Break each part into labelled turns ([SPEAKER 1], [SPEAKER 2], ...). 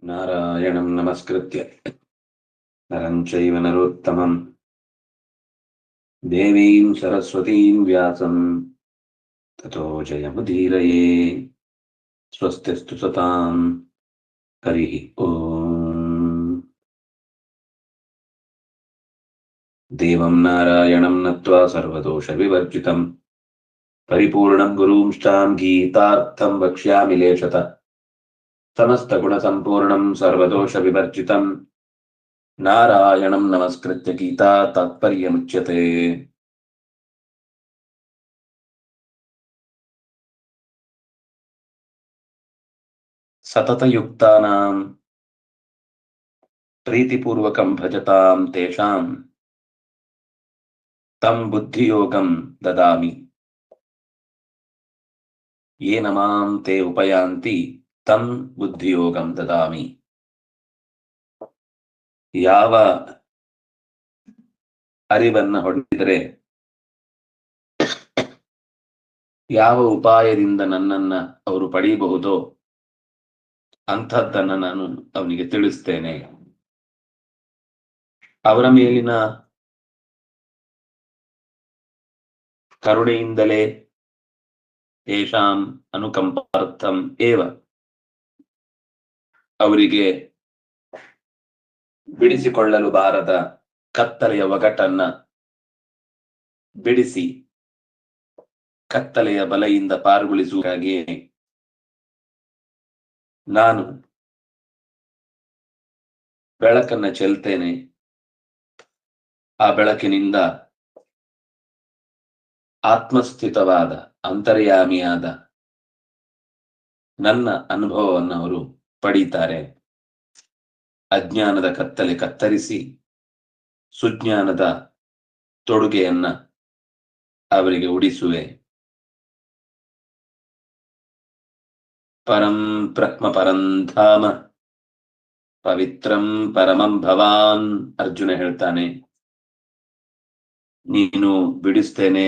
[SPEAKER 1] ನಾರಾಯಣಂ ನಮಸ್ಕೃತ್ಯ ನರಂ ಚೈವ ನರೋತ್ತಮಂ ದೇವೀಂ ಸರಸ್ವತೀಂ ವ್ಯಾಸಂ ತತೋ ಜಯಮುದೀರಯೇ. ಸ್ವಸ್ತಿಸ್ತು ಸತಾಂ. ಹರಿಃ ಓಂ. ದೇವಂ ನಾರಾಯಣಂ ನತ್ವಾ ಸರ್ವದೋಷ ವಿವರ್ಜಿತಂ ಪರಿಪೂರ್ಣಂ ಗುರುಂಶ್ಚಾಂ ಗೀತಾರ್ಥಂ ವಕ್ಷ್ಯಾಮಿ ಲೇಷತಃ. ಸಮಸ್ತ ಗುಣ ಸಂಪೂರ್ಣಂ ಸರ್ವದೋಷ ವಿವರ್ಜಿತಂ ನಾರಾಯಣಂ ನಮಸ್ಕೃತ್ಯ ಗೀತಾ ತಾತ್ಪರ್ಯಮುಚ್ಯತೆ. ಸತತಯುಕ್ತಾನಾಂ ಪ್ರೀತಿಪೂರ್ವಕಂ ಭಜತಾಂ ತೇಷಾಂ ತಂ ಬುದ್ಧಿಯೋಗಂ ದದಾಮಿ. ಯೇನ ಮಾಂ ತೇ ಉಪಯಾಂತಿ ತಂ ಬುದ್ಧಿಯೋಗಂ ದದಾಮಿ. ಯಾವ ಅರಿವನ್ನ ಹೊಡೆದಿದರೆ, ಯಾವ ಉಪಾಯದಿಂದ ನನ್ನನ್ನ ಅವರು ಪಡೆಯಬಹುದೋ ಅಂಥದ್ದನ್ನ ನಾನು ಅವನಿಗೆ ತಿಳಿಸ್ತೇನೆ. ಅವರ ಮೇಲಿನ ಕರುಣೆಯಿಂದಲೇ ತೇಷಾಂ ಅನುಕಂಪಾರ್ಥಂ ಏವ ಅವರಿಗೆ ಬಿಡಿಸಿಕೊಳ್ಳಲು ಬಾರದ ಕತ್ತಲೆಯ ಒಗಟನ್ನ ಬಿಡಿಸಿ ಕತ್ತಲೆಯ ಬಲೆಯಿಂದ ಪಾರುಗೊಳಿಸುವುದಾಗಿಯೇ ನಾನು ಬೆಳಕನ್ನ ಚೆಲ್ತೇನೆ. ಆ ಬೆಳಕಿನಿಂದ ಆತ್ಮಸ್ಥಿತವಾದ ಅಂತರ್ಯಾಮಿಯಾದ ನನ್ನ ಅನುಭವವನ್ನು ಅವರು ಪಡೀತಾರೆ. ಅಜ್ಞಾನದ ಕತ್ತಲೆ ಕತ್ತರಿಸಿ ಸುಜ್ಞಾನದ ತೊಡುಗೆಯನ್ನ ಅವರಿಗೆ ಉಡಿಸುವೆ. ಪರಂ ಬ್ರಹ್ಮ ಪರಂಧಾಮ ಪವಿತ್ರಂ ಪರಮಂ ಭವಾನ್. ಅರ್ಜುನ ಹೇಳ್ತಾನೆ, ನೀನು ಬಿಡಿಸ್ತೇನೆ,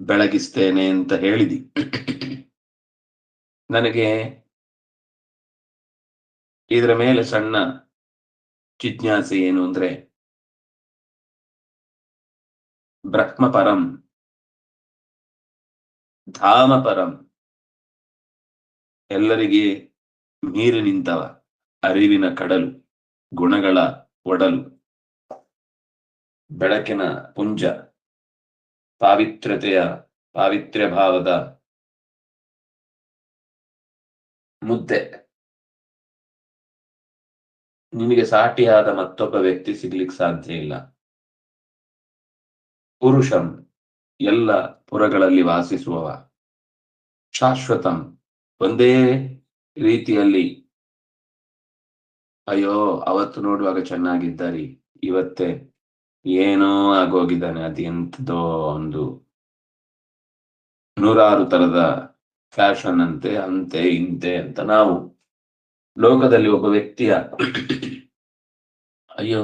[SPEAKER 1] ಬೆಳಗಿಸ್ತೇನೆ ಅಂತ ಹೇಳಿದಿ. ನನಗೆ ಇದರ ಮೇಲೆ ಸಣ್ಣ ಜಿಜ್ಞಾಸೆ ಏನು ಅಂದ್ರೆ, ಬ್ರಹ್ಮ ಪರಂ ಧಾಮ ಪರಂ, ಎಲ್ಲರಿಗೆ ಮೀರಿ ನಿಂತವ, ಅರಿವಿನ ಕಡಲು, ಗುಣಗಳ ಒಡಲು, ಬೆಳಕಿನ ಪುಂಜ, ಪಾವಿತ್ರ್ಯ ಭಾವದ ಮುದ್ದೆ, ನಿನಗೆ ಸಾಟಿಯಾದ ಮತ್ತೊಬ್ಬ ವ್ಯಕ್ತಿ ಸಿಗ್ಲಿಕ್ಕೆ ಸಾಧ್ಯ ಇಲ್ಲ. ಪುರುಷಂ, ಎಲ್ಲ ಪುರಗಳಲ್ಲಿ ವಾಸಿಸುವವ. ಶಾಶ್ವತಂ, ಒಂದೇ ರೀತಿಯಲ್ಲಿ, ಅಯ್ಯೋ ಅವತ್ತು ನೋಡುವಾಗ ಚೆನ್ನಾಗಿದ್ದಾರಿ, ಇವತ್ತೇ ಏನೋ ಆಗೋಗಿದ್ದಾನೆ, ಅದೆಂತದೋ ಒಂದು 100 ತರದ ಫ್ಯಾಷನ್ ಅಂತೆ, ಅಂತೆ ಇಂತೆ ಅಂತ ನಾವು ಲೋಕದಲ್ಲಿ ಒಬ್ಬ ವ್ಯಕ್ತಿಯ ಅಯ್ಯೋ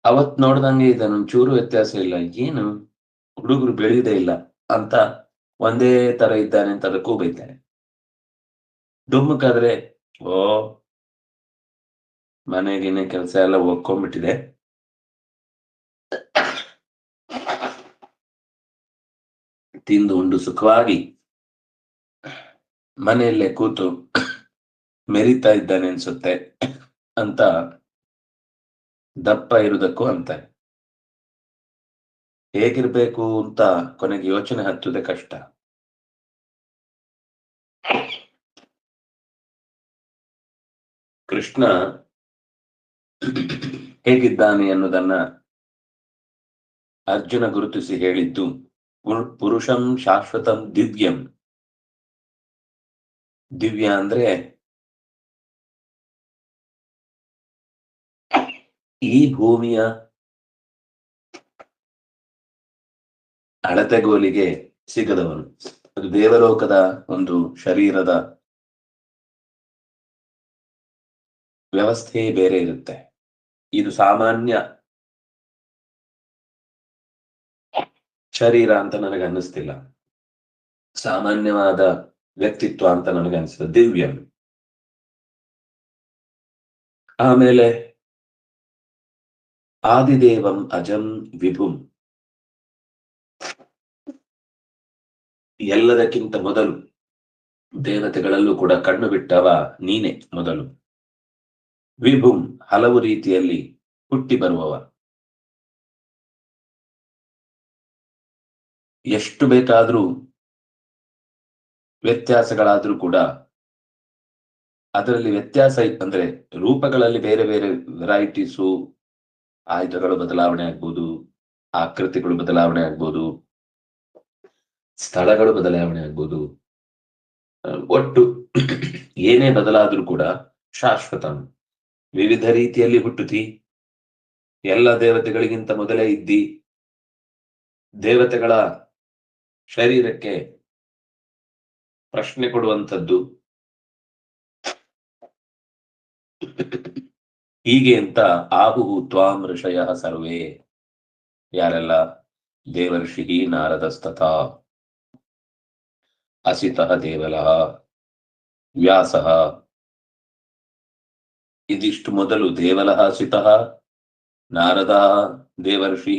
[SPEAKER 1] ಅವತ್ ನೋಡ್ದಂಗೆ ಇದ್ದಾನೆ, ಒಂಚೂರು ವ್ಯತ್ಯಾಸ ಇಲ್ಲ, ಏನು ಹುಡುಗರು ಬೆಳೆಯುವುದೇ ಇಲ್ಲ ಅಂತ ಒಂದೇ ತರ ಇದ್ದಾನೆ ಅಂತ ಅದಕ್ಕೂ ಬೈತಾನೆ. ಡುಮ್ಮಕ್ಕಾದ್ರೆ ಓ ಮನೆಗಿನ ಕೆಲಸ ಎಲ್ಲ ಒಕ್ಕೊಂಡ್ಬಿಟ್ಟಿದೆ, ತಿಂದು ಉಂಡು ಸುಖವಾಗಿ ಮನೆಯಲ್ಲೇ ಕೂತು ಮೆರಿತಾ ಇದ್ದಾನೆ ಅನ್ಸುತ್ತೆ ಅಂತ ದಪ್ಪ ಇರುವುದಕ್ಕೂ ಅಂತಾರೆ. ಹೇಗಿರ್ಬೇಕು ಅಂತ ಕೊನೆಗೆ ಯೋಚನೆ ಹತ್ತುವುದೇ ಕಷ್ಟ. ಕೃಷ್ಣ ಹೇಗಿದ್ದಾನೆ ಅನ್ನೋದನ್ನ ಅರ್ಜುನ ಗುರುತಿಸಿ ಹೇಳಿದ್ದು, ಪುರುಷಂ ಶಾಶ್ವತಂ ದಿವ್ಯಂ. ದಿವ್ಯ ಅಂದ್ರೆ ಈ ಭೂಮಿಯ ಅಳತೆಗೋಲಿಗೆ ಸಿಗದವನು. ಅದು ದೇವಲೋಕದ ಒಂದು ಶರೀರದ ವ್ಯವಸ್ಥೆ ಬೇರೆ ಇರುತ್ತೆ. ಇದು ಸಾಮಾನ್ಯ ಶರೀರ ಅಂತ ನನಗೆ ಅನ್ನಿಸ್ತಿಲ್ಲ. ಸಾಮಾನ್ಯವಾದ ವ್ಯಕ್ತಿತ್ವ ಅಂತ ನನಗನ್ಸುತ್ತೆ, ದಿವ್ಯಂ. ಆಮೇಲೆ ಆದಿದೇವಂ ಅಜಂ ವಿಭುಂ, ಎಲ್ಲದಕ್ಕಿಂತ ಮೊದಲು ದೇವತೆಗಳಲ್ಲೂ ಕೂಡ ಕಣ್ಣು ಬಿಟ್ಟವ ನೀನೆ ಮೊದಲು. ವಿಭುಂ, ಹಲವು ರೀತಿಯಲ್ಲಿ ಹುಟ್ಟಿ ಬರುವವ. ಎಷ್ಟು ಬೇಕಾದ್ರೂ ವ್ಯತ್ಯಾಸಗಳಾದ್ರೂ ಕೂಡ ಅದರಲ್ಲಿ ವ್ಯತ್ಯಾಸ ಅಂದ್ರೆ ರೂಪಗಳಲ್ಲಿ ಬೇರೆ ಬೇರೆ ವೆರೈಟೀಸು, ಆಯುಧಗಳು ಬದಲಾವಣೆ ಆಗ್ಬೋದು, ಆಕೃತಿಗಳು ಬದಲಾವಣೆ ಆಗ್ಬೋದು, ಸ್ಥಳಗಳು ಬದಲಾವಣೆ ಆಗ್ಬೋದು, ಒಟ್ಟು ಏನೇ ಬದಲಾದ್ರೂ ಕೂಡ ಶಾಶ್ವತ. ವಿವಿಧ ರೀತಿಯಲ್ಲಿ ಹುಟ್ಟುತ್ತಿ, ಎಲ್ಲ ದೇವತೆಗಳಿಗಿಂತ ಮೊದಲೇ ಇದ್ದಿ, ದೇವತೆಗಳ ಶರೀರಕ್ಕೆ ಪ್ರಶ್ನೆ ಕೊಡುವಂಥದ್ದು, ಹೀಗೆ ಅಂತ ಆಹುಹು ತ್ವಾಂ ಋಷಯ ಸರ್ವೇ, ಯಾರೆಲ್ಲ? ದೇವರ್ಷಿ ನಾರದಸ್ತಥಾ ಅಸಿತಃ ದೇವಲಃ ವ್ಯಾಸಃ. ಇದಿಷ್ಟು ಮೊದಲು ದೇವಲಃ ಅಸಿತಃ ನಾರದ ದೇವರ್ಷಿ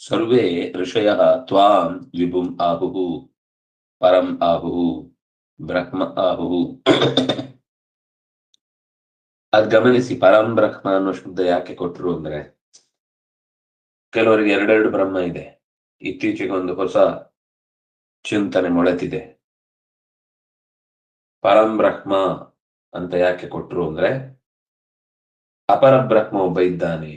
[SPEAKER 1] ಸರ್ವೇ ಋಷಯಃ ತ್ವಾಂ ವಿಭುಂ ಆಹುಹು ಪರಂ ಆಹುಹು ಬ್ರಹ್ಮ ಆಹುಹು. ಅದ್ ಗಮನಿಸಿ, ಪರಂ ಬ್ರಹ್ಮ ಅನ್ನೋ ಶಬ್ದ ಯಾಕೆ ಕೊಟ್ರು ಅಂದ್ರೆ, ಕೆಲವರಿಗೆ ಎರಡೆರಡು ಬ್ರಹ್ಮ ಇದೆ. ಇತ್ತೀಚೆಗೆ ಒಂದು ಹೊಸ ಚಿಂತನೆ ಮೊಳೆತಿದೆ. ಪರಂ ಬ್ರಹ್ಮ ಅಂತ ಯಾಕೆ ಕೊಟ್ರು ಅಂದ್ರೆ, ಅಪರ ಬ್ರಹ್ಮ ಒಬ್ಬ ಇದ್ದಾನೆ,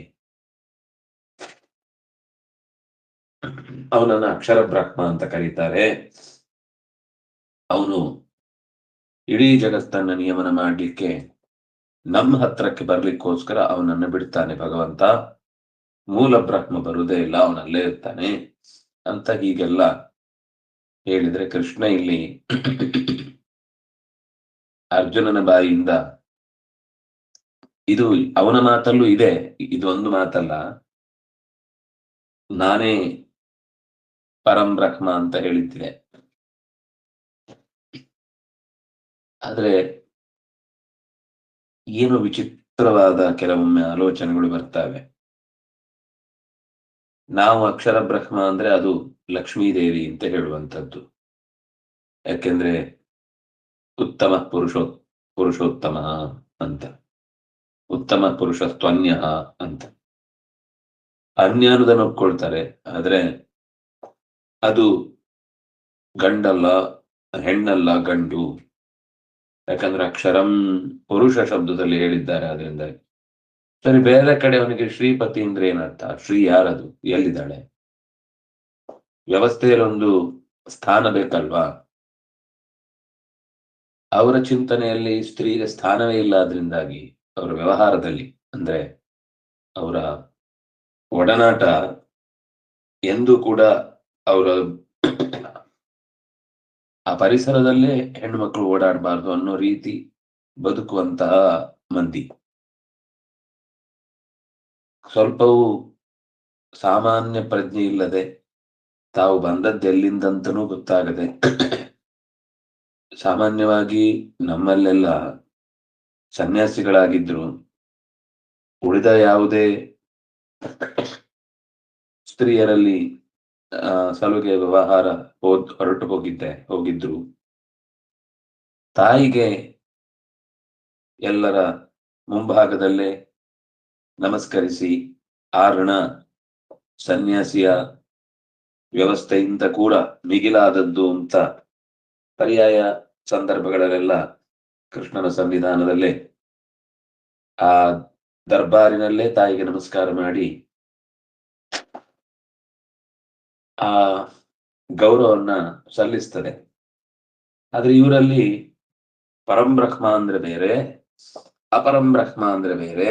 [SPEAKER 1] ಅವನನ್ನ ಅಕ್ಷರ ಬ್ರಹ್ಮ ಅಂತ ಕರೀತಾರೆ. ಅವನು ಇಡೀ ಜಗತ್ತನ್ನ ನಿಯಮನ ಮಾಡ್ಲಿಕ್ಕೆ ನಮ್ಮ ಹತ್ರಕ್ಕೆ ಬರ್ಲಿಕ್ಕೋಸ್ಕರ ಅವನನ್ನ ಬಿಡ್ತಾನೆ ಭಗವಂತ. ಮೂಲ ಬ್ರಹ್ಮ ಬರುವುದೇ ಇಲ್ಲ, ಅವನಲ್ಲೇ ಇರ್ತಾನೆ ಅಂತ ಹೀಗೆಲ್ಲ ಹೇಳಿದ್ರೆ, ಕೃಷ್ಣ ಇಲ್ಲಿ ಅರ್ಜುನನ ಬಾಯಿಯಿಂದ, ಇದು ಅವನ ಮಾತಲ್ಲೂ ಇದೆ, ಇದೊಂದು ಮಾತಲ್ಲ, ನಾನೇ ಪರಂ ಬ್ರಹ್ಮ ಅಂತ ಹೇಳಿದ್ದೆ. ಆದ್ರೆ ಏನು ವಿಚಿತ್ರವಾದ ಕೆಲವೊಮ್ಮೆ ಆಲೋಚನೆಗಳು ಬರ್ತವೆ. ನಾವು ಅಕ್ಷರ ಬ್ರಹ್ಮ ಅಂದ್ರೆ ಅದು ಲಕ್ಷ್ಮೀದೇವಿ ಅಂತ ಹೇಳುವಂಥದ್ದು. ಯಾಕೆಂದ್ರೆ ಉತ್ತಮ ಪುರುಷೋತ್ತಮ ಅಂತ, ಉತ್ತಮ ಪುರುಷಸ್ತ್ವನ್ಯ ಅಂತ ಅನ್ಯ ಅನ್ನೋದನ್ನು ಒಪ್ಕೊಳ್ತಾರೆ. ಆದ್ರೆ ಅದು ಗಂಡಲ್ಲ, ಹೆಣ್ಣಲ್ಲ, ಗಂಡು. ಯಾಕಂದ್ರೆ ಅಕ್ಷರಂ ಪುರುಷ ಶಬ್ದದಲ್ಲಿ ಹೇಳಿದ್ದಾರೆ. ಅದರಿಂದ ಸರಿ, ಬೇರೆ ಕಡೆ ಅವನಿಗೆ ಶ್ರೀಪತಿ ಅಂದ್ರೆ ಏನರ್ಥ? ಶ್ರೀ ಯಾರದು? ಎಲ್ಲಿದ್ದಾಳೆ? ವ್ಯವಸ್ಥೆಯಲ್ಲಿ ಒಂದು ಸ್ಥಾನ ಬೇಕಲ್ವಾ? ಅವರ ಚಿಂತನೆಯಲ್ಲಿ ಸ್ತ್ರೀಗೆ ಸ್ಥಾನವೇ ಇಲ್ಲ. ಅದರಿಂದಾಗಿ ಅವರ ವ್ಯವಹಾರದಲ್ಲಿ ಅಂದ್ರೆ ಅವರ ಒಡನಾಟ ಎಂದೂ ಕೂಡ ಅವರ ಆ ಪರಿಸರದಲ್ಲೇ ಹೆಣ್ಣು ಮಕ್ಕಳು ಓಡಾಡಬಾರ್ದು ಅನ್ನೋ ರೀತಿ ಬದುಕುವಂತಹ ಮಂದಿ. ಸ್ವಲ್ಪವೂ ಸಾಮಾನ್ಯ ಪ್ರಜ್ಞೆ ಇಲ್ಲದೆ, ತಾವು ಬಂದದ್ದೆಲ್ಲಿಂದಂತನೂ ಗೊತ್ತಾಗದೆ, ಸಾಮಾನ್ಯವಾಗಿ ನಮ್ಮಲ್ಲೆಲ್ಲ ಸನ್ಯಾಸಿಗಳಾಗಿದ್ರು, ಉಳಿದ ಯಾವುದೇ ಸ್ತ್ರೀಯರಲ್ಲಿ ಸಲುಗೆ ವ್ಯವಹಾರ ಹೊರಟು ಹೋಗಿದ್ರು, ತಾಯಿಗೆ ಎಲ್ಲರ ಮುಂಭಾಗದಲ್ಲೇ ನಮಸ್ಕರಿಸಿ ಆ ಋಣ ಸನ್ಯಾಸಿಯ ವ್ಯವಸ್ಥೆಯಿಂದ ಕೂಡ ಮಿಗಿಲಾದದ್ದು ಅಂತ ಪರ್ಯಾಯ ಸಂದರ್ಭಗಳಲ್ಲೆಲ್ಲ ಕೃಷ್ಣನ ಸಂವಿಧಾನದಲ್ಲೇ ಆ ದರ್ಬಾರಿನಲ್ಲೇ ತಾಯಿಗೆ ನಮಸ್ಕಾರ ಮಾಡಿ ಆ ಗೌರವನ್ನ ಸಲ್ಲಿಸ್ತದೆ. ಆದ್ರೆ ಇವರಲ್ಲಿ ಪರಂಬ್ರಹ್ಮ ಅಂದ್ರೆ ಬೇರೆ, ಅಪರಂಬ್ರಹ್ಮ ಅಂದ್ರೆ ಬೇರೆ.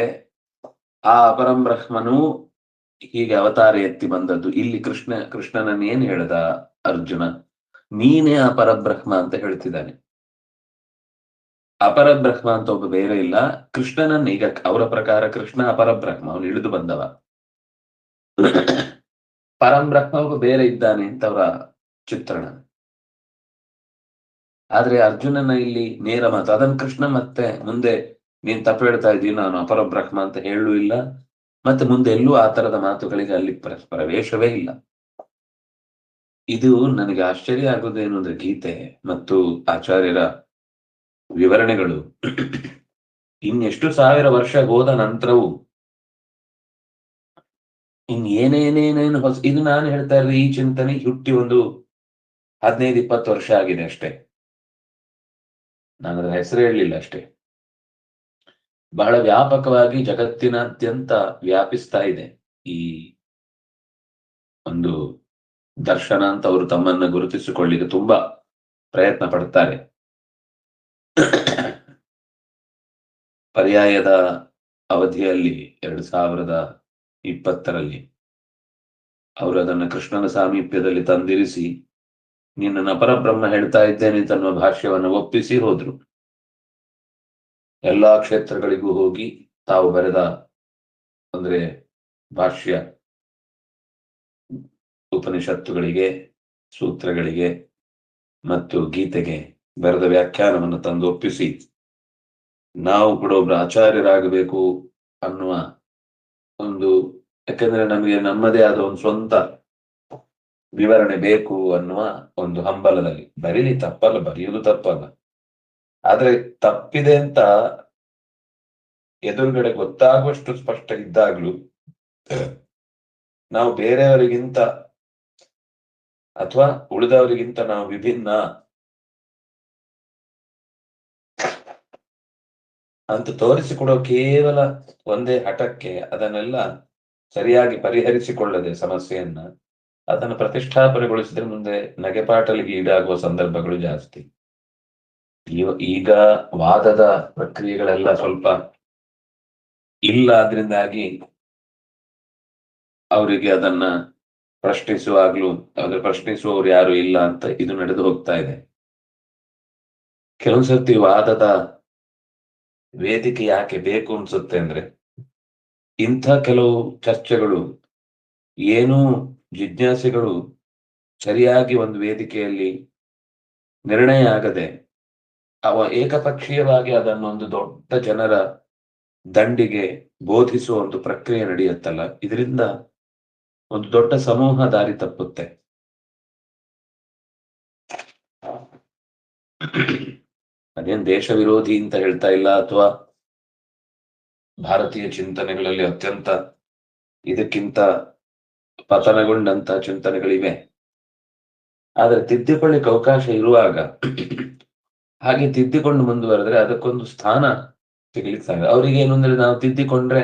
[SPEAKER 1] ಆ ಅಪರಂಬ್ರಹ್ಮನು ಹೀಗೆ ಅವತಾರ ಎತ್ತಿ ಬಂದದ್ದು. ಇಲ್ಲಿ ಕೃಷ್ಣನನ್ನ ಏನ್ ಹೇಳ್ದ ಅರ್ಜುನ? ನೀನೇ ಅಪರಬ್ರಹ್ಮ ಅಂತ ಹೇಳ್ತಿದ್ದಾನೆ. ಅಪರಬ್ರಹ್ಮ ಅಂತ ಒಬ್ಬ ಬೇರೆ ಇಲ್ಲ. ಕೃಷ್ಣನನ್ನ, ಈಗ ಅವರ ಪ್ರಕಾರ ಕೃಷ್ಣ ಅಪರಬ್ರಹ್ಮ, ಅವನು ಇಳಿದು ಬಂದವ. ಪರಂಬ್ರಹ್ಮ ಒಬ್ಬ ಬೇರೆ ಇದ್ದಾನೆ ಅಂತ ಅವರ ಚಿತ್ರಣ. ಆದ್ರೆ ಅರ್ಜುನನ ಇಲ್ಲಿ ನೇರ ಮಾತು, ಅದನ್ನ ಕೃಷ್ಣ ಮತ್ತೆ ಮುಂದೆ ನೀನ್ ತಪ್ಪು ಹೇಳ್ತಾ ಇದ್ದೀನಿ, ನಾನು ಅಪರಬ್ರಹ್ಮ ಅಂತ ಹೇಳೂ ಇಲ್ಲ, ಮತ್ತೆ ಮುಂದೆ ಎಲ್ಲೂ ಆ ತರದ ಮಾತುಗಳಿಗೆ ಅಲ್ಲಿ ಪ್ರವೇಶವೇ ಇಲ್ಲ. ಇದು ನನಗೆ ಆಶ್ಚರ್ಯ ಆಗೋದೇನು ಅಂದ್ರೆ ಗೀತೆ ಮತ್ತು ಆಚಾರ್ಯರ ವಿವರಣೆಗಳು ಇನ್ನೆಷ್ಟು ಸಾವಿರ ವರ್ಷ ಹೋದ ನಂತರವೂ ಏನೇನೇನೇನು ಹೊಸ, ಇದು ನಾನು ಹೇಳ್ತಾ ಇರೋದು ಈ ಚಿಂತನೆ ಹುಟ್ಟಿ ಒಂದು 15-20 ವರ್ಷ ಆಗಿದೆ ಅಷ್ಟೇ. ನಾನು ಅದರ ಹೆಸರು ಹೇಳಲಿಲ್ಲ ಅಷ್ಟೇ. ಬಹಳ ವ್ಯಾಪಕವಾಗಿ ಜಗತ್ತಿನಾದ್ಯಂತ ವ್ಯಾಪಿಸ್ತಾ ಇದೆ ಈ ಒಂದು ದರ್ಶನ ಅಂತ. ಅವರು ತಮ್ಮನ್ನ ಗುರುತಿಸಿಕೊಳ್ಳಿಕ್ಕೆ ತುಂಬಾ ಪ್ರಯತ್ನ ಪಡ್ತಾರೆ. ಪರ್ಯಾಯದ ಅವಧಿಯಲ್ಲಿ 2020ರಲ್ಲಿ ಅವರು ಅದನ್ನು ಕೃಷ್ಣನ ಸಾಮೀಪ್ಯದಲ್ಲಿ ತಂದಿರಿಸಿ ನಿನ್ನನ್ನು ಪರಬ್ರಹ್ಮ ಹೇಳ್ತಾ ಇದ್ದೇನೆ ತನ್ನುವ ಭಾಷ್ಯವನ್ನು ಒಪ್ಪಿಸಿ ಹೋದ್ರು. ಎಲ್ಲಾ ಕ್ಷೇತ್ರಗಳಿಗೂ ಹೋಗಿ ತಾವು ಬರೆದ ಅಂದ್ರೆ ಭಾಷ್ಯ, ಉಪನಿಷತ್ತುಗಳಿಗೆ, ಸೂತ್ರಗಳಿಗೆ ಮತ್ತು ಗೀತೆಗೆ ಬರೆದ ವ್ಯಾಖ್ಯಾನವನ್ನು ತಂದು ಒಪ್ಪಿಸಿ ನಾವು ಕೂಡ ಒಬ್ರು ಆಚಾರ್ಯರಾಗಬೇಕು ಅನ್ನುವ ಒಂದು, ಯಾಕಂದ್ರೆ ನಮಗೆ ನಮ್ಮದೇ ಆದ ಒಂದು ಸ್ವಂತ ವಿವರಣೆ ಬೇಕು ಅನ್ನುವ ಒಂದು ಹಂಬಲದಲ್ಲಿ ಬರೀಲಿ, ತಪ್ಪಲ್ಲ, ಬರೆಯುವುದು ತಪ್ಪಲ್ಲ. ಆದ್ರೆ ತಪ್ಪಿದೆ ಅಂತ ಎದುರುಗಡೆ ಗೊತ್ತಾಗುವಷ್ಟು ಸ್ಪಷ್ಟ ಇದ್ದಾಗ್ಲೂ ನಾವು ಬೇರೆಯವರಿಗಿಂತ ಅಥವಾ ಉಳಿದವರಿಗಿಂತ ನಾವು ವಿಭಿನ್ನ ಅಂತ ತೋರಿಸಿಕೊಡೋ ಕೇವಲ ಒಂದೇ ಹಠಕ್ಕೆ ಅದನ್ನೆಲ್ಲ ಸರಿಯಾಗಿ ಪರಿಹರಿಸಿಕೊಳ್ಳದೆ ಸಮಸ್ಯೆಯನ್ನ ಅದನ್ನು ಪ್ರತಿಷ್ಠಾಪನೆಗೊಳಿಸಿದ್ರೆ ಮುಂದೆ ನಗೆಪಾಟಲಿಗೆ ಈಡಾಗುವ ಸಂದರ್ಭಗಳು ಜಾಸ್ತಿ. ಈಗ ವಾದದ ಪ್ರಕ್ರಿಯೆಗಳೆಲ್ಲ ಸ್ವಲ್ಪ ಇಲ್ಲ, ಅದರಿಂದಾಗಿ ಅವರಿಗೆ ಅದನ್ನ ಪ್ರಶ್ನಿಸುವಾಗ್ಲೂ ಅದ್ರ ಪ್ರಶ್ನಿಸುವವರು ಯಾರು ಇಲ್ಲ ಅಂತ ಇದು ನಡೆದು ಹೋಗ್ತಾ ಇದೆ. ಕೆಲವೊಂದ್ಸರ್ತಿ ವಾದದ ವೇದಿಕೆ ಯಾಕೆ ಬೇಕು ಅನ್ಸುತ್ತೆ ಅಂದ್ರೆ, ಇಂಥ ಕೆಲವು ಚರ್ಚೆಗಳು ಏನೂ ಜಿಜ್ಞಾಸೆಗಳು ಸರಿಯಾಗಿ ಒಂದು ವೇದಿಕೆಯಲ್ಲಿ ನಿರ್ಣಯ ಆಗದೆ ಏಕಪಕ್ಷೀಯವಾಗಿ ಅದನ್ನೊಂದು ದೊಡ್ಡ ಜನರ ದಂಡಿಗೆ ಬೋಧಿಸುವ ಒಂದು ಪ್ರಕ್ರಿಯೆ ನಡೆಯುತ್ತಲ್ಲ, ಇದರಿಂದ ಒಂದು ದೊಡ್ಡ ಸಮೂಹ ದಾರಿ ತಪ್ಪುತ್ತೆ. ಅದೇನ್ ದೇಶ ವಿರೋಧಿ ಅಂತ ಹೇಳ್ತಾ ಇಲ್ಲ, ಅಥವಾ ಭಾರತೀಯ ಚಿಂತನೆಗಳಲ್ಲಿ ಅತ್ಯಂತ ಇದಕ್ಕಿಂತ ಪತನಗೊಂಡಂತ ಚಿಂತನೆಗಳಿವೆ. ಆದ್ರೆ ತಿದ್ದಿಕೊಳ್ಳಿಕ್ಕೆ ಅವಕಾಶ ಇರುವಾಗ ಹಾಗೆ ತಿದ್ದಿಕೊಂಡು ಮುಂದುವರೆದ್ರೆ ಅದಕ್ಕೊಂದು ಸ್ಥಾನ ಸಿಗ್ಲಿಕ್ಕೆ ಸಾಧ್ಯ. ಅವ್ರಿಗೆ ಏನು ಅಂದ್ರೆ, ನಾವು ತಿದ್ದಿಕೊಂಡ್ರೆ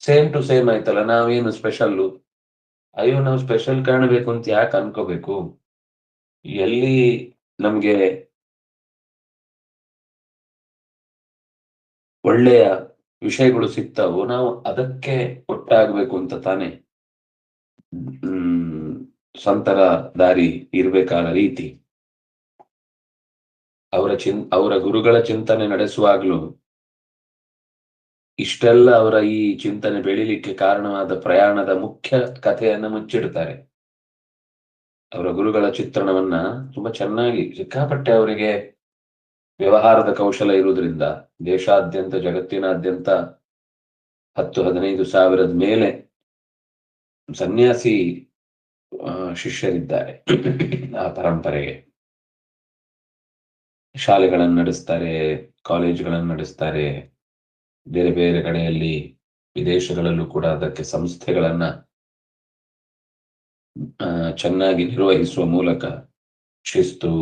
[SPEAKER 1] ಸೇಮ್ ಟು ಸೇಮ್ ಆಯ್ತಲ್ಲ, ನಾವೇನು ಸ್ಪೆಷಲ್ಲು, ಅಯ್ಯೋ ನಾವು ಸ್ಪೆಷಲ್ ಕಾಣಬೇಕು ಅಂತ ಯಾಕೆ ಅನ್ಕೋಬೇಕು? ಎಲ್ಲಿ ನಮ್ಗೆ ಒಳ್ಳೆಯ ವಿಷಯಗಳು ಸಿಗ್ತಾವೋ ನಾವು ಅದಕ್ಕೆ ಒಟ್ಟಾಗಬೇಕು ಅಂತ ತಾನೆ ಸಂತರ ದಾರಿ ಇರ್ಬೇಕಾದ ರೀತಿ. ಅವರ ಗುರುಗಳ ಚಿಂತನೆ ನಡೆಸುವಾಗ್ಲೂ ಇಷ್ಟೆಲ್ಲ ಅವರ ಈ ಚಿಂತನೆ ಬೆಳಿಲಿಕ್ಕೆ ಕಾರಣವಾದ ಪ್ರಯಾಣದ ಮುಖ್ಯ ಕಥೆಯನ್ನ ಮುಚ್ಚಿಡ್ತಾರೆ. ಅವರ ಗುರುಗಳ ಚಿತ್ರಣವನ್ನ ತುಂಬಾ ಚೆನ್ನಾಗಿ, ಸಿಕ್ಕಾಪಟ್ಟೆ ಅವರಿಗೆ ವ್ಯವಹಾರದ ಕೌಶಲ ಇರುವುದರಿಂದ ದೇಶಾದ್ಯಂತ ಜಗತ್ತಿನಾದ್ಯಂತ 10-15 ಸಾವಿರದ ಮೇಲೆ ಸನ್ಯಾಸಿ ಶಿಷ್ಯರಿದ್ದಾರೆ ಆ ಪರಂಪರೆಗೆ. ಶಾಲೆಗಳನ್ನು ನಡೆಸ್ತಾರೆ, ಕಾಲೇಜುಗಳನ್ನು ನಡೆಸ್ತಾರೆ, ಬೇರೆ ಬೇರೆ ಕಡೆಯಲ್ಲಿ ವಿದೇಶಗಳಲ್ಲೂ ಕೂಡ ಅದಕ್ಕೆ ಸಂಸ್ಥೆಗಳನ್ನ ಚೆನ್ನಾಗಿ ನಿರ್ವಹಿಸುವ ಮೂಲಕ ಶಿಸ್ತು,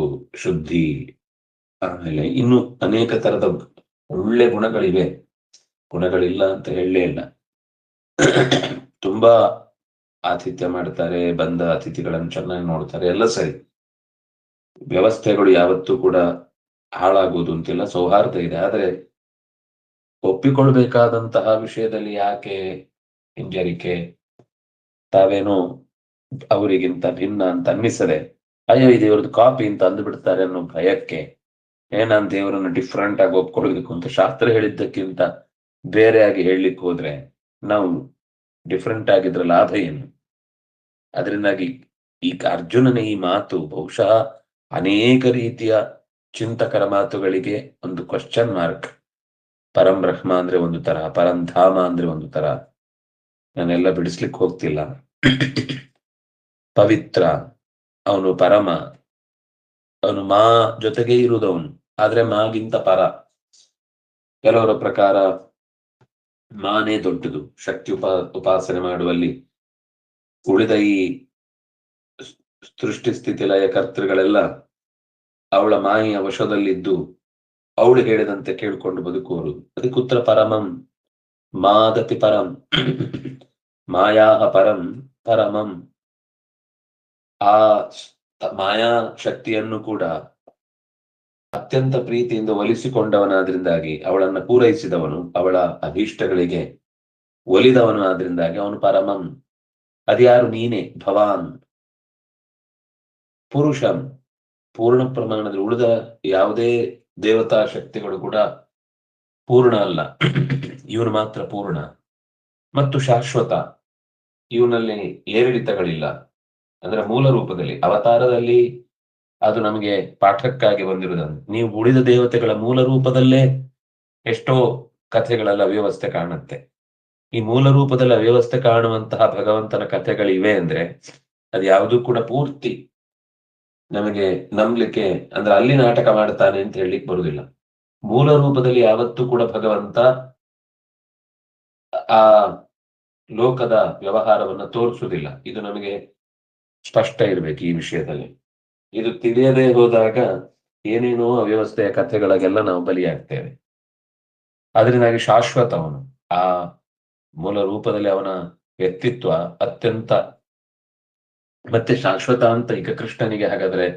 [SPEAKER 1] ಶುದ್ಧಿ, ಆಮೇಲೆ ಇನ್ನು ಅನೇಕ ತರದ ಒಳ್ಳೆ ಗುಣಗಳಿವೆ. ಗುಣಗಳಿಲ್ಲ ಅಂತ ಹೇಳಲೇ ಇಲ್ಲ. ತುಂಬಾ ಆತಿಥ್ಯ ಮಾಡ್ತಾರೆ, ಬಂದ ಅತಿಥಿಗಳನ್ನು ಚೆನ್ನಾಗಿ ನೋಡ್ತಾರೆ, ಎಲ್ಲ ಸರಿ. ವ್ಯವಸ್ಥೆಗಳು ಯಾವತ್ತೂ ಕೂಡ ಹಾಳಾಗುವುದು ಅಂತಿಲ್ಲ, ಸೌಹಾರ್ದ ಇದೆ. ಆದ್ರೆ ಒಪ್ಪಿಕೊಳ್ಬೇಕಾದಂತಹ ವಿಷಯದಲ್ಲಿ ಯಾಕೆ ಹಿಂಜರಿಕೆ? ತಾವೇನೋ ಅವರಿಗಿಂತ ಭಿನ್ನ ಅಂತ ಅನ್ನಿಸದೆ, ಅಯ್ಯೋ ಇದು ಇವ್ರದ್ದು ಕಾಪಿ ಅಂತ ಅಂದ್ಬಿಡ್ತಾರೆ ಅನ್ನೋ ಭಯಕ್ಕೆ ನಾನ್ ದೇವರನ್ನು ಡಿಫ್ರೆಂಟ್ ಆಗಿ ಒಪ್ಕೊಳ್ಬೇಕು ಅಂತ ಶಾಸ್ತ್ರ ಹೇಳಿದ್ದಕ್ಕಿಂತ ಬೇರೆಯಾಗಿ ಹೇಳಲಿಕ್ಕೆ ಹೋದ್ರೆ ನಾವು ಡಿಫ್ರೆಂಟ್ ಆಗಿದ್ರ ಲಾಭ ಏನು? ಅದರಿಂದಾಗಿ ಈಗ ಅರ್ಜುನನ ಈ ಮಾತು ಬಹುಶಃ ಅನೇಕ ರೀತಿಯ ಚಿಂತಕರ ಮಾತುಗಳಿಗೆ ಒಂದು ಕ್ವಶನ್ ಮಾರ್ಕ್. ಪರಂಬ್ರಹ್ಮ ಅಂದ್ರೆ ಒಂದು ತರ, ಪರಂಧಾಮ ಅಂದ್ರೆ ಒಂದು ತರ. ನಾನೆಲ್ಲ ಬಿಡಿಸ್ಲಿಕ್ಕೆ ಹೋಗ್ತಿಲ್ಲ. ಪವಿತ್ರ, ಅವನು ಪರಮ, ಅವನು ಮಾ ಜೊತೆಗೆ ಇರುವುದವನು, ಆದ್ರೆ ಮಾಗಿಂತ ಪರ. ಕೆಲವರ ಪ್ರಕಾರ ಮಾನೇ ದೊಡ್ಡದು ಶಕ್ತಿ ಉಪಾಸನೆ ಮಾಡುವಲ್ಲಿ. ಉಳಿದ ಈ ಸೃಷ್ಟಿ ಸ್ಥಿತಿ ಲಯ ಕರ್ತೃಗಳೆಲ್ಲ ಅವಳ ಮಾಯಿಯ ವಶದಲ್ಲಿದ್ದು ಅವಳು ಹೇಳಿದಂತೆ ಕೇಳ್ಕೊಂಡು ಬದುಕುವರು. ಅದಕ್ಕೆ ಉತ್ತರ ಪರಮಂ ಮಾದತಿ ಪರಂ ಮಾಯಾ ಪರಂ ಪರಮಂ. ಆ ಮಾಯಾ ಶಕ್ತಿಯನ್ನು ಕೂಡ ಅತ್ಯಂತ ಪ್ರೀತಿಯಿಂದ ಒಲಿಸಿಕೊಂಡವನಾದ್ರಿಂದಾಗಿ, ಅವಳನ್ನ ಪೂರೈಸಿದವನು, ಅವಳ ಅಭೀಷ್ಟಗಳಿಗೆ ಒಲಿದವನು ಆದ್ರಿಂದಾಗಿ ಅವನು ಪರಮಂ. ಅದ್ಯಾರು? ನೀನೆ, ಭವಾನ್. ಪುರುಷಂ, ಪೂರ್ಣ ಪ್ರಮಾಣದಲ್ಲಿ. ಉಳಿದ ಯಾವುದೇ ದೇವತಾ ಶಕ್ತಿಗಳು ಕೂಡ ಪೂರ್ಣ ಅಲ್ಲ, ಇವನು ಮಾತ್ರ ಪೂರ್ಣ. ಮತ್ತು ಶಾಶ್ವತ, ಇವನಲ್ಲಿ ಏರಿಳಿತಗಳಿಲ್ಲ. ಅಂದ್ರೆ ಮೂಲ ರೂಪದಲ್ಲಿ, ಅವತಾರದಲ್ಲಿ ಅದು ನಮಗೆ ಪಾಠಕ್ಕಾಗಿ ಬಂದಿರುವುದನ್ನು. ನೀವು ಉಳಿದ ದೇವತೆಗಳ ಮೂಲ ರೂಪದಲ್ಲೇ ಎಷ್ಟೋ ಕಥೆಗಳೆಲ್ಲ ವ್ಯವಸ್ಥೆ ಕಾಣುತ್ತೆ. ಈ ಮೂಲ ರೂಪದಲ್ಲಿ ಅವ್ಯವಸ್ಥೆ ಕಾಣುವಂತಹ ಭಗವಂತನ ಕಥೆಗಳಿವೆ ಅಂದ್ರೆ ಅದು ಯಾವುದೂ ಕೂಡ ಪೂರ್ತಿ ನಮಗೆ ನಂಬಲಿಕ್ಕೆ, ಅಂದ್ರೆ ಅಲ್ಲಿ ನಾಟಕ ಮಾಡ್ತಾನೆ ಅಂತ ಹೇಳಲಿಕ್ಕೆ ಬರುವುದಿಲ್ಲ. ಮೂಲ ರೂಪದಲ್ಲಿ ಯಾವತ್ತೂ ಕೂಡ ಭಗವಂತ ಆ ಲೋಕದ ವ್ಯವಹಾರವನ್ನ ತೋರಿಸುವುದಿಲ್ಲ. ಇದು ನಮಗೆ ಸ್ಪಷ್ಟ ಇರ್ಬೇಕು ಈ ವಿಷಯದಲ್ಲಿ. ಇದು ತಿಳಿಯದೆ ಹೋದಾಗ ಏನೇನೋ ಅವ್ಯವಸ್ಥೆಯ ಕಥೆಗಳಿಗೆಲ್ಲ ನಾವು ಬಲಿಯಾಗ್ತೇವೆ. ಅದರಿಂದಾಗಿ ಶಾಶ್ವತ ಅವನು. ಆ ಮೂಲ ರೂಪದಲ್ಲಿ ಅವನ ವ್ಯಕ್ತಿತ್ವ ಅತ್ಯಂತ ಮತ್ತೆ ಶಾಶ್ವತ ಅಂತ. ಈಗ ಕೃಷ್ಣನಿಗೆ ಹಾಗಾದ್ರೆ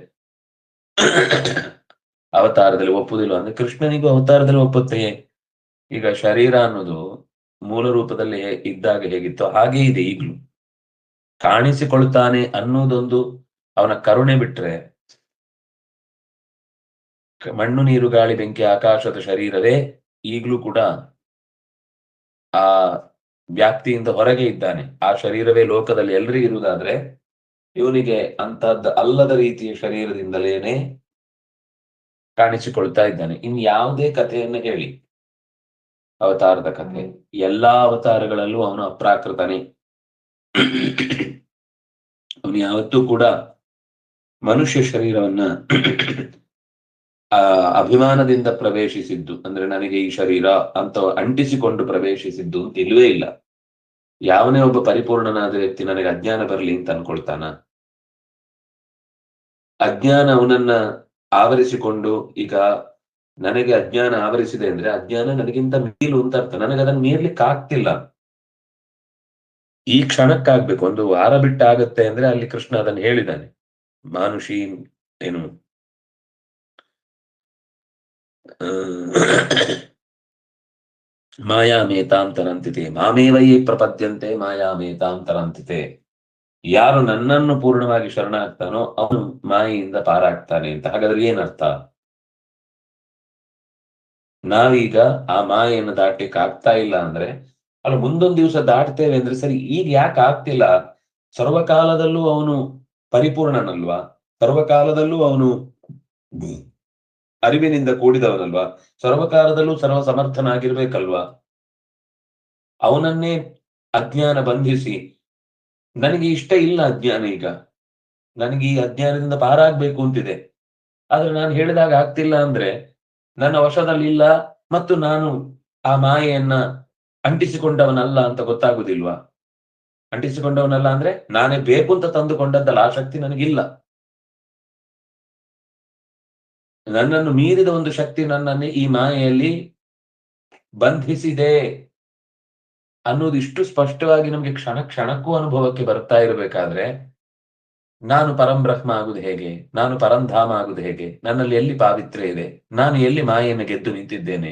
[SPEAKER 1] ಅವತಾರದಲ್ಲಿ ಒಪ್ಪುದಿಲ್ಲ ಅಂದ್ರೆ ಕೃಷ್ಣನಿಗೂ ಅವತಾರದಲ್ಲಿ ಒಪ್ಪುತ್ತೆಯೇ? ಈಗ ಶರೀರ ಅನ್ನೋದು ಮೂಲ ರೂಪದಲ್ಲಿ ಇದ್ದಾಗ ಹೇಗಿತ್ತು ಹಾಗೇ ಇದೆ ಈಗಲೂ. ಕಾಣಿಸಿಕೊಳ್ತಾನೆ ಅನ್ನೋದೊಂದು ಅವನ ಕರುಣೆ ಬಿಟ್ರೆ, ಮಣ್ಣು ನೀರು ಗಾಳಿ ಬೆಂಕಿ ಆಕಾಶದ ಶರೀರವೇ ಈಗಲೂ ಕೂಡ ಆ ವ್ಯಾಪ್ತಿಯಿಂದ ಹೊರಗೆ ಇದ್ದಾನೆ. ಆ ಶರೀರವೇ ಲೋಕದಲ್ಲಿ ಎಲ್ರಿಗೂ ಇರುವುದಾದ್ರೆ ಇವನಿಗೆ ಅಂತಹದ್ದು ಅಲ್ಲದ ರೀತಿಯ ಶರೀರದಿಂದಲೇನೆ ಕಾಣಿಸಿಕೊಳ್ತಾ ಇದ್ದಾನೆ. ಇನ್ ಯಾವುದೇ ಕಥೆಯನ್ನು ಹೇಳಿ, ಅವತಾರದ ಕಥೆ, ಎಲ್ಲಾ ಅವತಾರಗಳಲ್ಲೂ ಅವನು ಅಪ್ರಾಕೃತನೇ. ಅವನು ಯಾವತ್ತೂ ಕೂಡ ಮನುಷ್ಯ ಶರೀರವನ್ನ ಅಭಿಮಾನದಿಂದ ಪ್ರವೇಶಿಸಿದ್ದು, ಅಂದ್ರೆ ನನಗೆ ಈ ಶರೀರ ಅಂತ ಅಂಟಿಸಿಕೊಂಡು ಪ್ರವೇಶಿಸಿದ್ದು ಅಂತ ಇಲ್ಲವೇ ಇಲ್ಲ. ಯಾವನೇ ಒಬ್ಬ ಪರಿಪೂರ್ಣನಾದ ವ್ಯಕ್ತಿ ನನಗೆ ಅಜ್ಞಾನ ಬರಲಿ ಅಂತ ಅನ್ಕೊಳ್ತಾನ? ಅಜ್ಞಾನ ಅವನನ್ನ ಆವರಿಸಿಕೊಂಡು, ಈಗ ನನಗೆ ಅಜ್ಞಾನ ಆವರಿಸಿದೆ ಅಂದ್ರೆ ಅಜ್ಞಾನ ನನಗಿಂತ ಮೀಲು ಅಂತ ಅರ್ಥ. ನನಗೆ ಅದನ್ನ ಮೀರ್ಲಿಕ್ಕೆ ಆಗ್ತಿಲ್ಲ, ಈ ಕ್ಷಣಕ್ಕಾಗ್ಬೇಕು. ಒಂದು ವಾರ ಬಿಟ್ಟಾಗತ್ತೆ ಅಂದ್ರೆ ಅಲ್ಲಿ ಕೃಷ್ಣ ಅದನ್ನು ಹೇಳಿದ್ದಾನೆ. ಮಾನುಷಿ ಏನು ಮಾಯಾಮೇತಾಂ ತರಂತಿತೆ ಮಾಮೇವೈ ಪ್ರಪದ್ಯಂತೆ ಮಾಯಾಮೇತಾಂ ತರಂತಿತೆ. ಯಾರು ನನ್ನನ್ನು ಪೂರ್ಣವಾಗಿ ಶರಣಾಗ್ತಾನೋ ಅವನು ಮಾಯೆಯಿಂದ ಪಾರಾಗ್ತಾನೆ ಅಂತ. ಹಾಗಾದ್ರೆ ಏನರ್ಥ? ನಾವೀಗ ಆ ಮಾಯೆಯನ್ನು ದಾಟಕ್ಕೆ ಆಗ್ತಾ ಇಲ್ಲ ಅಂದ್ರೆ, ಅಲ್ಲ ಮುಂದೊಂದು ದಿವಸ ದಾಟ್ತೇವೆ ಅಂದ್ರೆ ಸರಿ, ಈಗ ಯಾಕೆ ಆಗ್ತಿಲ್ಲ? ಸರ್ವಕಾಲದಲ್ಲೂ ಅವನು ಪರಿಪೂರ್ಣನಲ್ವಾ? ಸರ್ವಕಾಲದಲ್ಲೂ ಅವನು ಅರಿವಿನಿಂದ ಕೂಡಿದವನಲ್ವಾ? ಸರ್ವಕಾಲದಲ್ಲೂ ಸರ್ವ ಸಮರ್ಥನಾಗಿರ್ಬೇಕಲ್ವಾ? ಅವನನ್ನೇ ಅಜ್ಞಾನ ಬಂಧಿಸಿ, ನನಗೆ ಇಷ್ಟ ಇಲ್ಲ ಅಜ್ಞಾನ, ಈಗ ನನಗೆ ಈ ಅಜ್ಞಾನದಿಂದ ಪಾರಾಗ್ಬೇಕು ಅಂತಿದೆ, ಆದ್ರೆ ನಾನು ಹೇಳಿದಾಗ ಆಗ್ತಿಲ್ಲ ಅಂದ್ರೆ ನನ್ನ ವಶದಲ್ಲಿ ಇಲ್ಲ ಮತ್ತು ನಾನು ಆ ಮಾಯೆಯನ್ನ ಅಂಟಿಸಿಕೊಂಡವನಲ್ಲ ಅಂತ ಗೊತ್ತಾಗುದಿಲ್ವಾ? ಅಂಟಿಸಿಕೊಂಡವನಲ್ಲ ಅಂದ್ರೆ ನಾನೇ ಬೇಕು ಅಂತ ತಂದುಕೊಂಡದ್ದಲ್ಲ, ಆ ಶಕ್ತಿ ನನಗಿಲ್ಲ. ನನ್ನನ್ನು ಮೀರಿದ ಒಂದು ಶಕ್ತಿ ನನ್ನನ್ನೇ ಈ ಮಾಯೆಯಲ್ಲಿ ಬಂಧಿಸಿದೆ ಅನ್ನೋದು ಇಷ್ಟು ಸ್ಪಷ್ಟವಾಗಿ ನಮಗೆ ಕ್ಷಣ ಕ್ಷಣಕ್ಕೂ ಅನುಭವಕ್ಕೆ ಬರ್ತಾ ಇರಬೇಕಾದ್ರೆ ನಾನು ಪರಂಬ್ರಹ್ಮ ಆಗುದು ಹೇಗೆ? ನಾನು ಪರಂಧಾಮ ಆಗುದು ಹೇಗೆ? ನನ್ನಲ್ಲಿ ಎಲ್ಲಿ ಪಾವಿತ್ರ್ಯ ಇದೆ? ನಾನು ಎಲ್ಲಿ ಮಾಯೆಯನ್ನು ಗೆದ್ದು ನಿಂತಿದ್ದೇನೆ?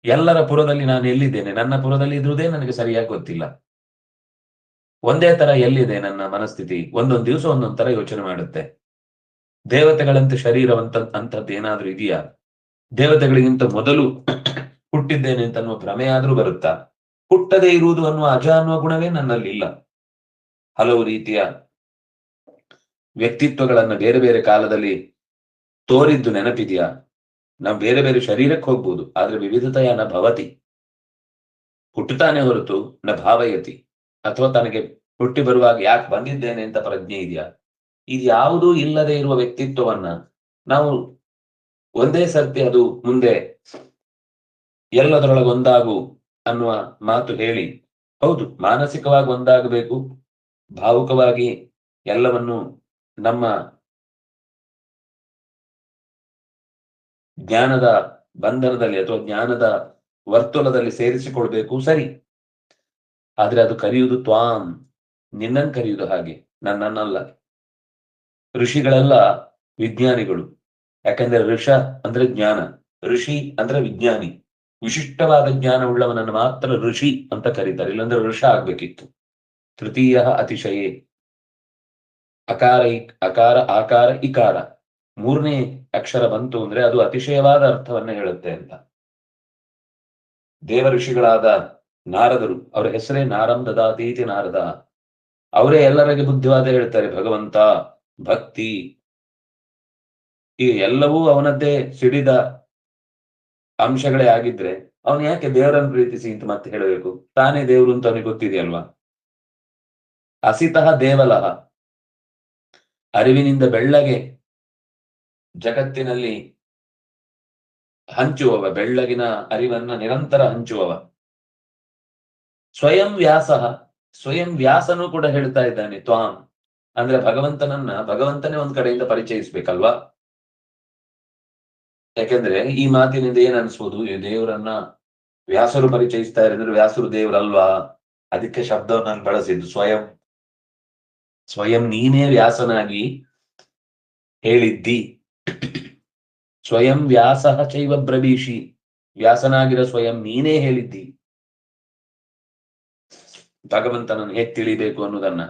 [SPEAKER 1] ಎಲ್ಲರ ಪುರದಲ್ಲಿ ನಾನು ಎಲ್ಲಿದ್ದೇನೆ? ನನ್ನ ಪುರದಲ್ಲಿ ಇರುವುದೇ ನನಗೆ ಸರಿಯಾಗಿ ಗೊತ್ತಿಲ್ಲ. ಒಂದೇ ತರ ಎಲ್ಲಿದೆ ನನ್ನ ಮನಸ್ಥಿತಿ? ಒಂದೊಂದು ದಿವಸ ಒಂದೊಂದ್ ತರ ಯೋಚನೆ ಮಾಡುತ್ತೆ. ದೇವತೆಗಳಂತೆ ಶರೀರವಂತದ್ದು ಏನಾದ್ರೂ ಇದೆಯಾ? ದೇವತೆಗಳಿಗಿಂತ ಮೊದಲು ಹುಟ್ಟಿದ್ದೇನೆ ಅಂತ ಅನ್ನುವ ಭ್ರಮೆ ಆದ್ರೂ ಬರುತ್ತಾ? ಹುಟ್ಟದೇ ಇರುವುದು ಅನ್ನುವ ಅಜ ಅನ್ನುವ ಗುಣವೇ ನನ್ನಲ್ಲಿ ಇಲ್ಲ. ಹಲವು ರೀತಿಯ ವ್ಯಕ್ತಿತ್ವಗಳನ್ನ ಬೇರೆ ಬೇರೆ ಕಾಲದಲ್ಲಿ ತೋರಿದ್ದು ನೆನಪಿದೆಯಾ? ನಾವು ಬೇರೆ ಬೇರೆ ಶರೀರಕ್ಕೆ ಹೋಗ್ಬೋದು, ಆದ್ರೆ ವಿವಿಧತೆಯ ನ ಭವತಿ, ಹುಟ್ಟುತ್ತಾನೆ ಹೊರತು ನ ಭಾವಯತಿ. ಅಥವಾ ತನಗೆ ಹುಟ್ಟಿ ಬರುವಾಗ ಯಾಕೆ ಬಂದಿದ್ದೇನೆ ಅಂತ ಪ್ರಜ್ಞೆ ಇದೆಯಾ? ಇದ್ಯಾವುದೂ ಇಲ್ಲದೆ ಇರುವ ವ್ಯಕ್ತಿತ್ವವನ್ನ ನಾವು ಒಂದೇ ಸರ್ತಿ ಅದು ಮುಂದೆ ಎಲ್ಲದರೊಳಗೆ ಒಂದಾಗು ಅನ್ನುವ ಮಾತು ಹೇಳಿ, ಹೌದು ಮಾನಸಿಕವಾಗಿ ಒಂದಾಗಬೇಕು, ಭಾವುಕವಾಗಿ ಎಲ್ಲವನ್ನು ನಮ್ಮ ಜ್ಞಾನದ ಬಂಧನದಲ್ಲಿ ಅಥವಾ ಜ್ಞಾನದ ವರ್ತುಲದಲ್ಲಿ ಸೇರಿಸಿಕೊಳ್ಬೇಕು, ಸರಿ. ಆದ್ರೆ ಅದು ಕರೆಯುವುದು ತ್ವಾಂ, ನಿನ್ನನ್ನು ಕರೆಯುವುದು ಹಾಗೆ, ನನ್ನನ್ನಲ್ಲ. ಋಷಿಗಳೆಲ್ಲ ವಿಜ್ಞಾನಿಗಳು. ಯಾಕಂದ್ರೆ ಋಷ ಅಂದ್ರೆ ಜ್ಞಾನ, ಋಷಿ ಅಂದ್ರೆ ವಿಜ್ಞಾನಿ. ವಿಶಿಷ್ಟವಾದ ಜ್ಞಾನ ಉಳ್ಳವನನ್ನು ಮಾತ್ರ ಋಷಿ ಅಂತ ಕರೀತಾರೆ, ಇಲ್ಲಾಂದ್ರೆ ಋಷ ಆಗ್ಬೇಕಿತ್ತು. ತೃತೀಯ ಅತಿಶಯೇ, ಅಕಾರ ಅಕಾರ ಆಕಾರ ಇಕಾರ, ಮೂರನೇ ಅಕ್ಷರ ಬಂತು ಅಂದ್ರೆ ಅದು ಅತಿಶಯವಾದ ಅರ್ಥವನ್ನ ಹೇಳುತ್ತೆ ಅಂತ. ದೇವ ಋಷಿಗಳಾದ ನಾರದರು, ಅವರ ಹೆಸರೇ ನಾರಂ ದದಾತೀತಿ ನಾರದ, ಅವರೇ ಎಲ್ಲರಿಗೆ ಬುದ್ಧಿವಾದ ಹೇಳ್ತಾರೆ. ಭಗವಂತ, ಭಕ್ತಿ, ಈ ಎಲ್ಲವೂ ಅವನದ್ದೇ ಸಿಡಿದ ಅಂಶಗಳೇ ಆಗಿದ್ರೆ ಅವನು ಯಾಕೆ ದೇವರನ್ನು ಪ್ರೀತಿಸಿ ಅಂತ ಮತ್ತೆ ಹೇಳಬೇಕು? ತಾನೇ ದೇವರು ಅಂತ ಅವನಿಗೆ ಗೊತ್ತಿದೆಯಲ್ವಾ. ಅಸಿತಃ ದೇವಲಹ, ಅರಿವಿನಿಂದ ಬೆಳ್ಳಗೆ ಜಗತ್ತಿನಲ್ಲಿ ಹಂಚುವವ, ಬೆಳ್ಳಗಿನ ಅರಿವನ್ನ ನಿರಂತರ ಹಂಚುವವ. ಸ್ವಯಂ ವ್ಯಾಸ, ಸ್ವಯಂ ವ್ಯಾಸನು ಕೂಡ ಹೇಳ್ತಾ ಇದ್ದಾನೆ ತ್ವಾಂ ಅಂದ್ರೆ ಭಗವಂತನೇ ಒಂದ್ ಕಡೆಯಿಂದ ಪರಿಚಯಿಸ್ಬೇಕಲ್ವಾ. ಯಾಕೆಂದ್ರೆ ಈ ಮಾತಿನಿಂದ ಏನ್ ಅನ್ಸ್ಬೋದು, ಈ ದೇವರನ್ನ ವ್ಯಾಸರು ಪರಿಚಯಿಸ್ತಾ ಇದ್ರೆ ವ್ಯಾಸರು ದೇವರಲ್ವಾ, ಅದಕ್ಕೆ ಶಬ್ದವನ್ನ ಬಳಸಿದ್ದು ಸ್ವಯಂ. ಸ್ವಯಂ ನೀನೇ ವ್ಯಾಸನಾಗಿ ಹೇಳಿದ್ದಿ, ಸ್ವಯಂ ವ್ಯಾಸ ಚೈವ ಬ್ರವೀಷಿ, ವ್ಯಾಸನಾಗಿರೋ ಸ್ವಯಂ ನೀನೇ ಹೇಳಿದ್ದಿ ಭಗವಂತನನ್ನು ಹೇಗೆ ತಿಳಿಬೇಕು ಅನ್ನೋದನ್ನ.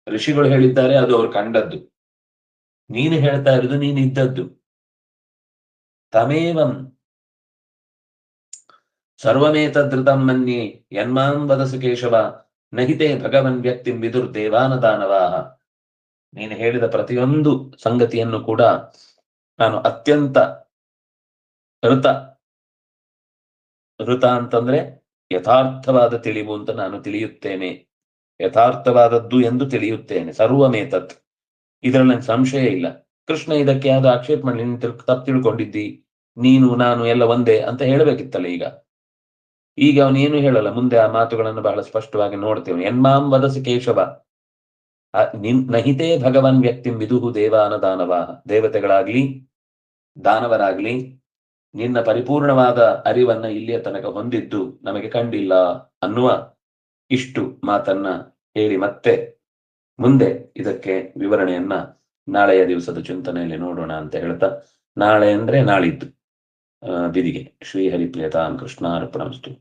[SPEAKER 1] ಋಷಿಗಳು ಹೇಳಿದ್ದಾರೆ, ಅದು ಅವ್ರು ಕಂಡದ್ದು. ನೀನು ಹೇಳ್ತಾ ಇರೋದು ನೀನು ಇದ್ದದ್ದು. ತಮೇವಂ ಸರ್ವಮೇತದೃತಂ ಮನ್ಯೆ ಯನ್ಮಾಂ ವದಸು ಕೇಶವ, ನಹಿತೆ ಭಗವನ್ ವ್ಯಕ್ತಿಂ ವಿದುರ್ ದೇವಾನ ದಾನವಾಹ. ನೀನು ಹೇಳಿದ ಪ್ರತಿಯೊಂದು ಸಂಗತಿಯನ್ನು ಕೂಡ ನಾನು ಅತ್ಯಂತ ಋತ ಅಂತಂದ್ರೆ ಯಥಾರ್ಥವಾದ ತಿಳಿವು ಅಂತ ನಾನು ತಿಳಿಯುತ್ತೇನೆ, ಯಥಾರ್ಥವಾದದ್ದು ಎಂದು ತಿಳಿಯುತ್ತೇನೆ. ಸರ್ವಮೇತತ್, ಇದರಲ್ಲಿ ನನಗೆ ಸಂಶಯ ಇಲ್ಲ. ಕೃಷ್ಣ ಇದಕ್ಕೆ ಯಾವ್ದು ಆಕ್ಷೇಪ ಮಾಡಿ, ನೀನು ತಪ್ಪು ತಿಳ್ಕೊಂಡಿದ್ದಿ, ನೀನು ನಾನು ಎಲ್ಲ ಒಂದೇ ಅಂತ ಹೇಳಬೇಕಿತ್ತಲ್ಲ. ಈಗ ಅವನೇನು ಹೇಳಲ್ಲ, ಮುಂದೆ ಆ ಮಾತುಗಳನ್ನು ಬಹಳ ಸ್ಪಷ್ಟವಾಗಿ ನೋಡ್ತೇವೆ. ಯನ್ಮಾಂ ವದಸಿ ಕೇಶವ ನಹಿತೇ ಭಗವನ್ ವ್ಯಕ್ತಿಂ ವಿದುಹು ದೇವಾನ ದಾನವಾಹ, ದೇವತೆಗಳಾಗ್ಲಿ ದಾನವರಾಗ್ಲಿ ನಿನ್ನ ಪರಿಪೂರ್ಣವಾದ ಅರಿವನ್ನ ಇಲ್ಲಿಯ ತನಕ ಹೊಂದಿದ್ದು ನಮಗೆ ಕಂಡಿಲ್ಲ ಅನ್ನುವ ಇಷ್ಟು ಮಾತನ್ನ ಹೇಳಿ ಮತ್ತೆ ಮುಂದೆ ಇದಕ್ಕೆ ವಿವರಣೆಯನ್ನ ನಾಳೆಯ ದಿವಸದ ಚಿಂತನೆಯಲ್ಲಿ ನೋಡೋಣ ಅಂತ ಹೇಳ್ತಾ, ನಾಳೆ ಅಂದ್ರೆ ನಾಳಿದ್ದು ಬಿದಿಗೆ. ಶ್ರೀಹರಿಪ್ರಿಯತಾಂ ಕೃಷ್ಣಾರ್ಪಣಮಸ್ತು.